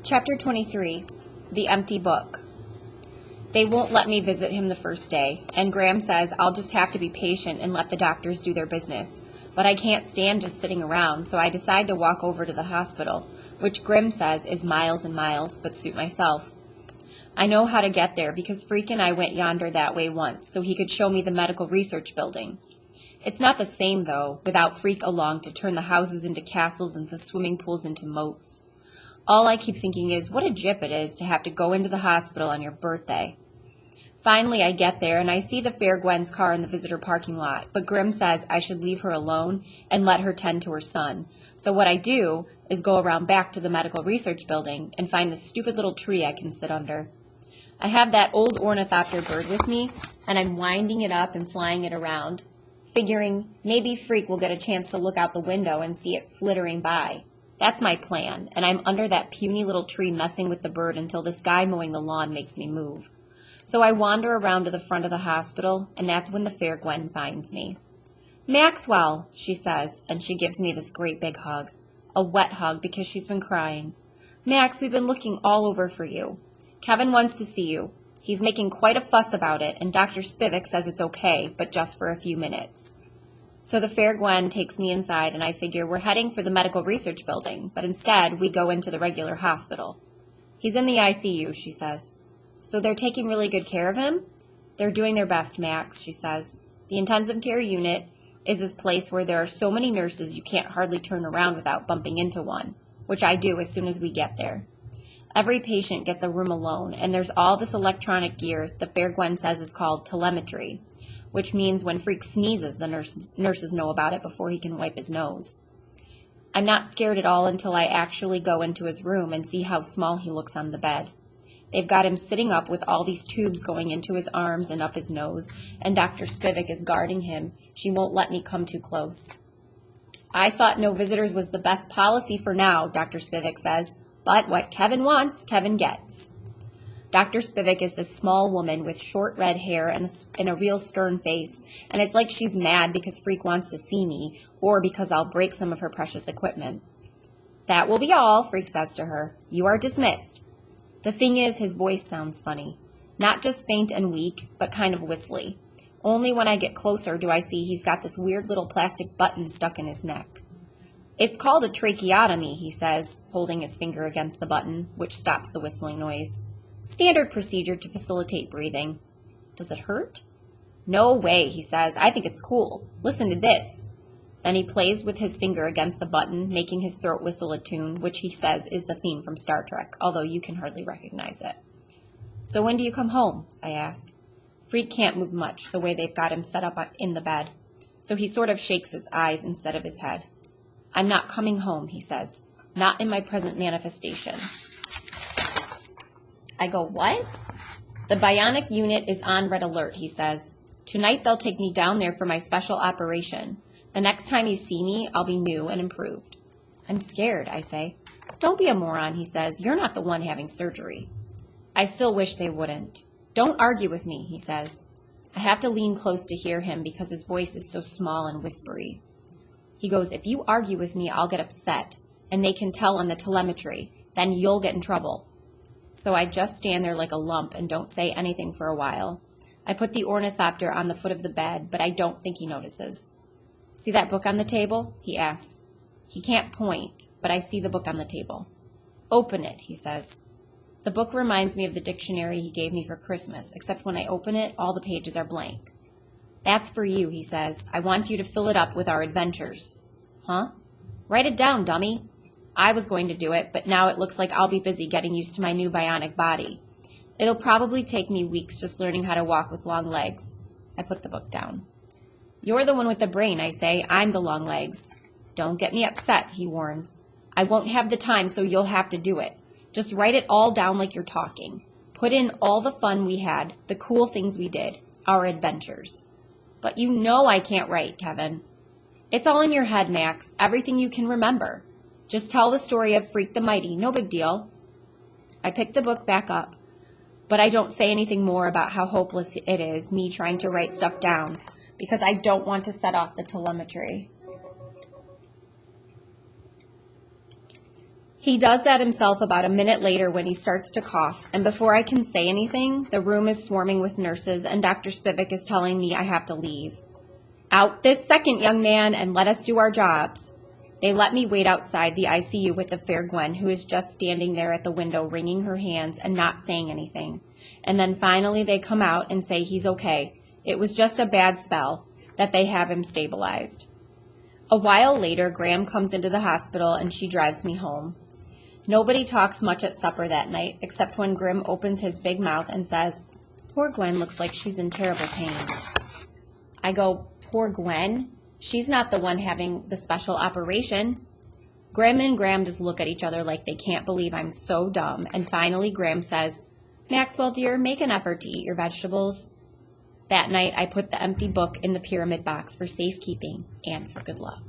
Chapter 23, The Empty Book. They won't let me visit him the first day, and Graham says I'll just have to be patient and let the doctors do their business. But I can't stand just sitting around, so I decide to walk over to the hospital, which Grim says is miles and miles, but suit myself. I know how to get there because Freak and I went yonder that way once, so he could show me the medical research building. It's not the same, though, without Freak along to turn the houses into castles and the swimming pools into moats. All I keep thinking is, what a jip it is to have to go into the hospital on your birthday. Finally, I get there, and I see the Fair Gwen's car in the visitor parking lot, but Grim says I should leave her alone and let her tend to her son. So what I do is go around back to the medical research building and find this stupid little tree I can sit under. I have that old ornithopter bird with me, and I'm winding it up and flying it around, figuring maybe Freak will get a chance to look out the window and see it flittering by. That's my plan, and I'm under that puny little tree messing with the bird until this guy mowing the lawn makes me move. So I wander around to the front of the hospital, and that's when the Fair Gwen finds me. "Maxwell," she says, and she gives me this great big hug. A wet hug because she's been crying. "Max, we've been looking all over for you. Kevin wants to see you. He's making quite a fuss about it, and Dr. Spivak says it's okay, but just for a few minutes." So the Fair Gwen takes me inside, and I figure we're heading for the medical research building, but instead we go into the regular hospital. "He's in the ICU, she says. "So they're taking really good care of him?" "They're doing their best, Max," she says. "The intensive care unit is this place where there are so many nurses you can't hardly turn around without bumping into one, which I do as soon as we get there. Every patient gets a room alone, and there's all this electronic gear the Fair Gwen says is called telemetry, which means when Freak sneezes, the nurses know about it before he can wipe his nose. I'm not scared at all until I actually go into his room and see how small he looks on the bed. They've got him sitting up with all these tubes going into his arms and up his nose, and Dr. Spivak is guarding him. She won't let me come too close. "I thought no visitors was the best policy for now," Dr. Spivak says, "but what Kevin wants, Kevin gets." Dr. Spivak is this small woman with short red hair and a real stern face, and it's like she's mad because Freak wants to see me, or because I'll break some of her precious equipment. "That will be all," Freak says to her. "You are dismissed." The thing is, his voice sounds funny. Not just faint and weak, but kind of whistly. Only when I get closer do I see he's got this weird little plastic button stuck in his neck. "It's called a tracheotomy," he says, holding his finger against the button, which stops the whistling noise. "Standard procedure to facilitate breathing." "Does it hurt?" "No way," he says. "I think it's cool. Listen to this." Then he plays with his finger against the button, making his throat whistle a tune, which he says is the theme from Star Trek, although you can hardly recognize it. "So when do you come home?" I ask. Freak can't move much, the way they've got him set up in the bed, so he sort of shakes his eyes instead of his head. "I'm not coming home," he says. "Not in my present manifestation." I go, "What?" "The bionic unit is on red alert," he says. "Tonight they'll take me down there for my special operation. The next time you see me, I'll be new and improved." "I'm scared," I say. "Don't be a moron," he says. "You're not the one having surgery." I still wish they wouldn't. "Don't argue with me," he says. I have to lean close to hear him because his voice is so small and whispery. He goes, "If you argue with me, I'll get upset, and they can tell on the telemetry. Then you'll get in trouble." So I just stand there like a lump and don't say anything for a while. I put the ornithopter on the foot of the bed, but I don't think he notices. "See that book on the table?" he asks. He can't point, but I see the book on the table. "Open it," he says. The book reminds me of the dictionary he gave me for Christmas, except when I open it, all the pages are blank. "That's for you," he says. "I want you to fill it up with our adventures." "Huh?" "Write it down, dummy." I was going to do it, but now it looks like I'll be busy getting used to my new bionic body. It'll probably take me weeks just learning how to walk with long legs. I put the book down. "You're the one with the brain," I say. "I'm the long legs." "Don't get me upset," he warns. "I won't have the time, so you'll have to do it. Just write it all down like you're talking. Put in all the fun we had, the cool things we did, our adventures." "But you know I can't write, Kevin." "It's all in your head, Max. Everything you can remember. Just tell the story of Freak the Mighty. No big deal." I pick the book back up, but I don't say anything more about how hopeless it is, me trying to write stuff down, because I don't want to set off the telemetry. He does that himself about a minute later when he starts to cough, and before I can say anything, the room is swarming with nurses, and Dr. Spivak is telling me I have to leave. Out this second, young man, and let us do our jobs. They let me wait outside the ICU with the fair Gwen, who is just standing there at the window wringing her hands and not saying anything. And then finally they come out and say he's okay. It was just a bad spell, that they have him stabilized. A while later, Graham comes into the hospital and she drives me home. Nobody talks much at supper that night, except when Grim opens his big mouth and says, "Poor Gwen looks like she's in terrible pain." I go, "Poor Gwen? She's not the one having the special operation." Grim and Graham just look at each other like they can't believe I'm so dumb, and finally Graham says, "Maxwell, dear, make an effort to eat your vegetables." That night, I put the empty book in the pyramid box for safekeeping and for good luck.